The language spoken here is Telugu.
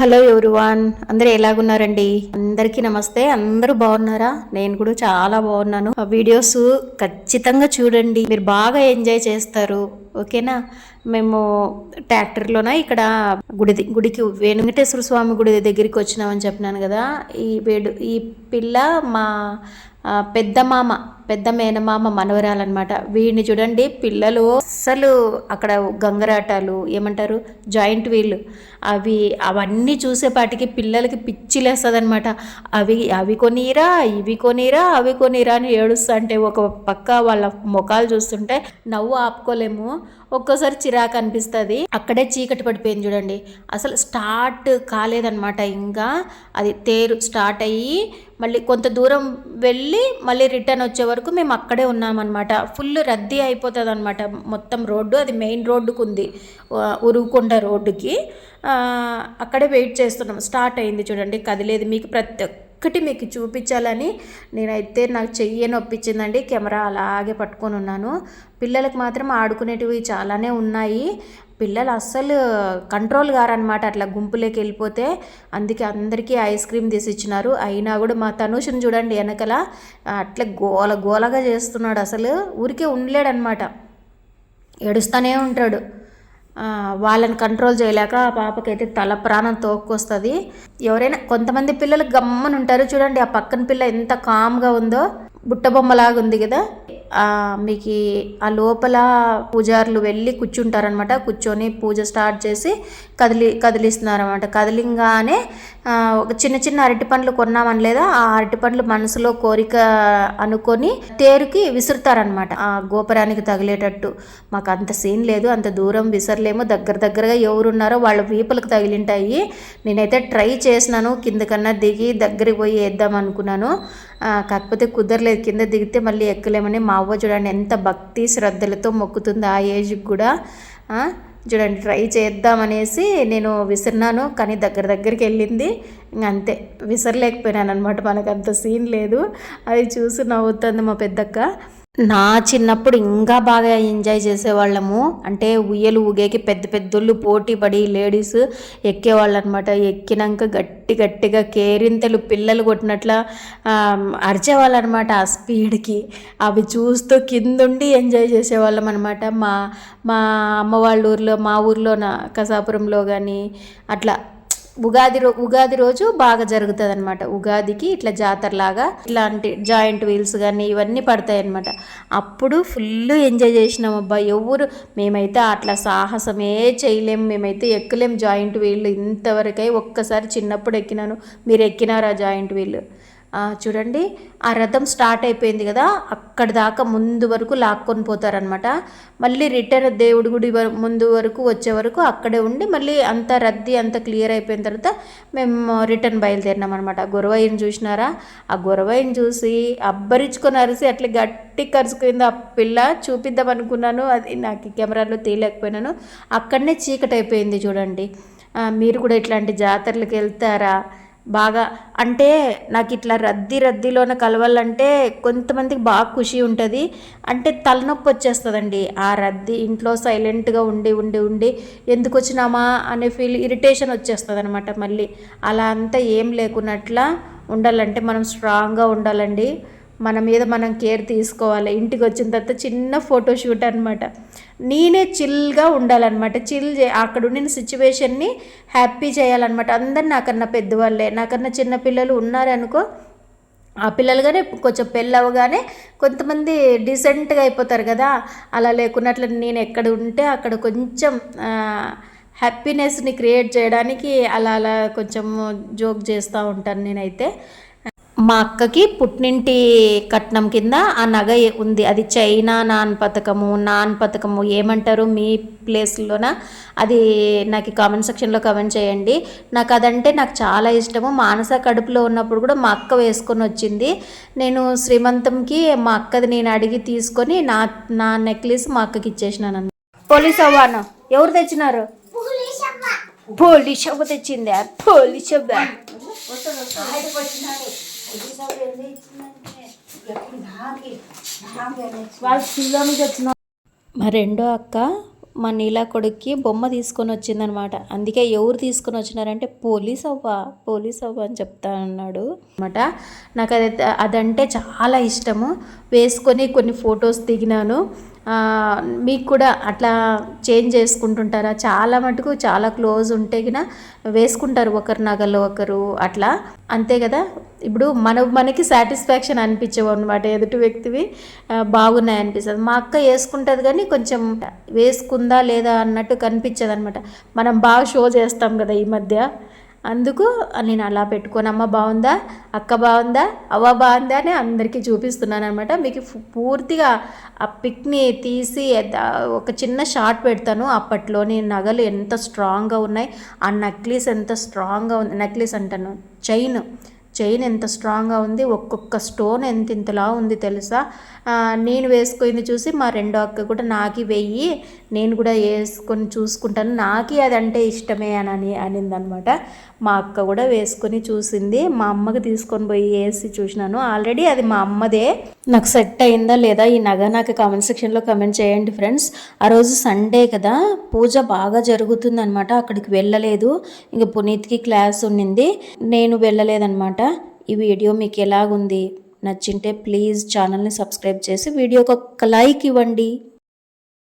హలో ఎవ్రీవన్, అందరూ ఎలాగున్నారండి? అందరికీ నమస్తే. అందరూ బాగున్నారా? నేను కూడా చాలా బాగున్నాను. ఆ వీడియోస్ ఖచ్చితంగా చూడండి, మీరు బాగా ఎంజాయ్ చేస్తారు. ఓకేనా? మేము ట్రాక్టర్లోన ఇక్కడ గుడికి వెంకటేశ్వర స్వామి గుడి దగ్గరికి వచ్చినామని చెప్పినాను కదా. ఈ పిల్ల మా పెద్ద మేనమామ మనవరాలన్నమాట. వీడిని చూడండి, పిల్లలు అస్సలు అక్కడ గంగరాటాలు ఏమంటారు, జాయింట్ వీల్, అవన్నీ చూసేపాటికి పిల్లలకి పిచ్చిలేస్తుంది అనమాట. అవి కొనిరా, ఇవి కొనిరా, అవి కొనిరా అని ఏడుస్తా అంటే ఒక పక్క వాళ్ళ ముఖాలు చూస్తుంటే నవ్వు ఆపుకోలేము. ఒక్కోసారి చిరాకు అనిపిస్తుంది. అక్కడే చీకటి పడిపోయింది చూడండి. అసలు స్టార్ట్ కాలేదన్నమాట. ఇంకా అది తేరు స్టార్ట్ అయ్యి మళ్ళీ కొంత దూరం వెళ్ళి మళ్ళీ రిటర్న్ వచ్చే వరకు మేము అక్కడే ఉన్నామన్నమాట. ఫుల్ రద్దీ అయిపోతుంది అనమాట. మొత్తం రోడ్డు అది మెయిన్ రోడ్డుకు ఉంది, ఉరుగుకొండ రోడ్డుకి. అక్కడే వెయిట్ చేస్తున్నాం. స్టార్ట్ అయింది చూడండి, కదిలేదు. మీకు ప్రతి ఒక్కటి మీకు చూపించాలని నేనైతే నాకు చెయ్యి నొప్పించిందండి. కెమెరా అలాగే పట్టుకొని ఉన్నాను. పిల్లలకు మాత్రం ఆడుకునేటివి చాలానే ఉన్నాయి. పిల్లలు అస్సలు కంట్రోల్ గారనమాట అట్లా గుంపులోకి వెళ్ళిపోతే. అందుకే అందరికీ ఐస్ క్రీమ్ తీసి ఇచ్చినారు. అయినా కూడా మా తనుషుని చూడండి, వెనకల అట్లా గోలగా చేస్తున్నాడు. అసలు ఊరికే ఉండలేడనమాట, ఏడుస్తూనే ఉంటాడు. వాళ్ళని కంట్రోల్ చేయలేక ఆ పాపకైతే తల ప్రాణం తోక్కొస్తుంది. ఎవరైనా కొంతమంది పిల్లలు గమ్మని ఉంటారు చూడండి. ఆ పక్కన పిల్ల ఎంత కామ్గా ఉందో, బుట్టబొమ్మలాగా ఉంది కదా. మీకు ఆ లోపల పూజారులు వెళ్ళి కూర్చుంటారనమాట. కూర్చొని పూజ స్టార్ట్ చేసి కదిలిస్తున్నారనమాట. కదిలింగానే ఒక చిన్న అరటి పండ్లు కొన్నామని లేదా, ఆ అరటి పండ్లు మనసులో కోరిక అనుకొని తేరుకి విసురుతారనమాట, ఆ గోపురానికి తగిలేటట్టు. మాకు అంత సీన్ లేదు, అంత దూరం విసరలేము. దగ్గరగా ఎవరున్నారో వాళ్ళ వీపులకు తగిలింటాయి. నేనైతే ట్రై చేసినాను, కిందకన్నా దిగి దగ్గరికి పోయి వేద్దాం అనుకున్నాను. కాకపోతే కుదరలేదు. కింద దిగితే మళ్ళీ ఎక్కలేమని మా అవ్వ చూడండి ఎంత భక్తి శ్రద్ధలతో మొక్కుతుంది ఆ ఏజ్కి కూడా. చూడండి, ట్రై చేద్దామనేసి నేను విసిరినాను, కానీ దగ్గరికి వెళ్ళింది. ఇంక అంతే, విసరలేకపోయినాను అనమాట. మనకు అంత సీన్ లేదు. అది చూసి నవ్వుతుంది మా పెద్దక్క. నా చిన్నప్పుడు ఇంకా బాగా ఎంజాయ్ చేసేవాళ్ళము. అంటే ఉయ్యలు ఊగేకి పెద్దోళ్ళు పోటీ పడి లేడీస్ ఎక్కేవాళ్ళు అనమాట. ఎక్కినాక గట్టిగా కేరింతలు పిల్లలు కొట్టినట్ల అరిచేవాళ్ళు అనమాట ఆ స్పీడ్కి. అవి చూస్తూ కిందుండి ఎంజాయ్ చేసేవాళ్ళం అనమాట. మా అమ్మ వాళ్ళ ఊర్లో, మా ఊర్లోన కసాపురంలో కానీ అట్లా ఉగాది రోజు బాగా జరుగుతుంది అనమాట. ఉగాదికి ఇట్లా జాతరలాగా ఇట్లాంటి జాయింట్ వీల్స్ కానీ ఇవన్నీ పడతాయి అనమాట. అప్పుడు ఫుల్ ఎంజాయ్ చేసినాం అబ్బా. మేమైతే అట్లా సాహసమే చేయలేము, మేమైతే ఎక్కలేము జాయింట్ వీల్ ఇంతవరకై. ఒక్కసారి చిన్నప్పుడు ఎక్కినాను. మీరు ఎక్కినారా జాయింట్ వీల్? చూడండి, ఆ రథం స్టార్ట్ అయిపోయింది కదా, అక్కడి దాకా ముందు వరకు లాక్కొని పోతారనమాట. మళ్ళీ రిటర్న్ దేవుడి గుడి ముందు వరకు వచ్చే వరకు అక్కడే ఉండి మళ్ళీ అంత రద్దీ అంత క్లియర్ అయిపోయిన తర్వాత మేము రిటర్న్ బయలుదేరినాం అనమాట. గొరవయ్యని చూసినారా? ఆ గొరవయ్యని చూసి అబ్బరించుకొని అరిసి అట్లా గట్టి కరుచుకుంది ఆ పిల్ల. చూపిద్దాం అనుకున్నాను, అది నాకు కెమెరాలో తీయలేకపోయినాను. అక్కడనే చీకటి అయిపోయింది చూడండి. మీరు కూడా ఇట్లాంటి జాతరలకు వెళ్తారా? బాగా అంటే నాకు ఇట్లా రద్దీలోనే కలవాలంటే కొంతమందికి బాగా ఖుషి ఉంటుంది. అంటే తలనొప్పి వచ్చేస్తుందండి ఆ రద్దీ. ఇంట్లో సైలెంట్గా ఉండి ఎందుకు వచ్చినామా అనే ఇరిటేషన్ వచ్చేస్తుంది అనమాట. మళ్ళీ అలా అంతా ఏం లేకున్నట్లా ఉండాలంటే మనం స్ట్రాంగ్గా ఉండాలండి. మన మీద మనం కేర్ తీసుకోవాలి. ఇంటికి వచ్చిన తర్వాత చిన్న ఫోటోషూట్ అనమాట. నేనే చిల్గా ఉండాలన్నమాట. అక్కడ ఉండిన సిచ్యువేషన్ని హ్యాపీ చేయాలన్నమాట. అందరు నాకన్నా పెద్దవాళ్ళే, నాకన్నా చిన్న పిల్లలు ఉన్నారనుకో, ఆ పిల్లలుగానే కొంచెం పెళ్ళవగానే కొంతమంది డీసెంట్గా అయిపోతారు కదా. అలా లేకున్నట్లు నేను ఎక్కడ ఉంటే అక్కడ కొంచెం హ్యాపీనెస్ని క్రియేట్ చేయడానికి అలా కొంచెం జోక్ చేస్తూ ఉంటాను నేనైతే. మా అక్కకి పుట్టినింటి కట్నం కింద ఆ నగ ఉంది. అది చైనా నాన్ పథకము ఏమంటారు మీ ప్లేస్లోన? అది నాకు కామెంట్ సెక్షన్లో కామెంట్ చేయండి. నాకు చాలా ఇష్టము. మానస కడుపులో ఉన్నప్పుడు కూడా మా అక్క వేసుకొని వచ్చింది. నేను శ్రీమంతంకి మా అక్కది నేను అడిగి తీసుకొని నా నెక్లెస్ మా అక్కకి ఇచ్చేసినాను. పోలీస్ అవ్వాను ఎవరు తెచ్చినారు? పోలీస్ అవ్వ తెచ్చిందా? పోలీస్ అవ్వ మా రెండో అక్క మా నీలా కొడుక్కి బొమ్మ తీసుకొని వచ్చిందనమాట. అందుకే ఎవరు తీసుకొని వచ్చినారంటే పోలీస్ అవ్వ అని చెప్తా అన్నాడు అనమాట. నాకు అదంటే చాలా ఇష్టము. వేసుకొని కొన్ని ఫొటోస్ దిగినాను. మీకు కూడా అట్లా చేంజ్ చేసుకుంటుంటారా? చాలా మటుకు చాలా క్లోజ్ ఉంటే గిన వేసుకుంటారు, ఒకరు నగలు ఒకరు అట్లా, అంతే కదా. ఇప్పుడు మనకి సాటిస్ఫాక్షన్ అనిపించవు అనమాట, ఎదుటి వ్యక్తివి బాగున్నాయి అనిపిస్తుంది. మా అక్క వేసుకుంటుంది కానీ కొంచెం వేసుకుందా లేదా అన్నట్టు కనిపించదు అనమాట. మనం బాగా షో చేస్తాం కదా ఈ మధ్య, అందుకు నేను అలా పెట్టుకొని అమ్మ బాగుందా, అక్క బాగుందా, అవ్వ బాగుందా అని అందరికీ చూపిస్తున్నాను అనమాట. మీకు పూర్తిగా ఆ పిక్ని తీసి ఒక చిన్న షార్ట్ పెడతాను. అప్పట్లోని నగలు ఎంత స్ట్రాంగ్గా ఉన్నాయి, ఆ నెక్లెస్ ఎంత స్ట్రాంగ్గా ఉంది, నెక్లెస్ అంటాను చైన్ ఎంత స్ట్రాంగ్గా ఉంది, ఒక్కొక్క స్టోన్ ఇంతలా ఉంది తెలుసా. నేను వేసుకుంది చూసి మా రెండో అక్క కూడా నాకి వెయ్యి, నేను కూడా వేసుకొని చూసుకుంటాను, నాకి అదంటే ఇష్టమే అనిందనమాట. మా అక్క కూడా వేసుకొని చూసింది, మా అమ్మకి తీసుకొని పోయి వేసి చూసినాను. ఆల్రెడీ అది మా అమ్మదే. నాకు సెట్ అయిందా లేదా ఈ నగ నాకు కామెంట్ సెక్షన్లో కామెంట్ చేయండి ఫ్రెండ్స్. ఆ రోజు సండే కదా, పూజ బాగా జరుగుతుంది అనమాట. అక్కడికి వెళ్ళలేదు, ఇంక పునీత్కి క్లాస్ ఉండింది, నేను వెళ్ళలేదన్నమాట. ఈ వీడియో మీకు ఎలాగుంది, నచ్చింటే ప్లీజ్ ఛానల్ని సబ్స్క్రైబ్ చేసి వీడియోకి ఒక లైక్ ఇవ్వండి.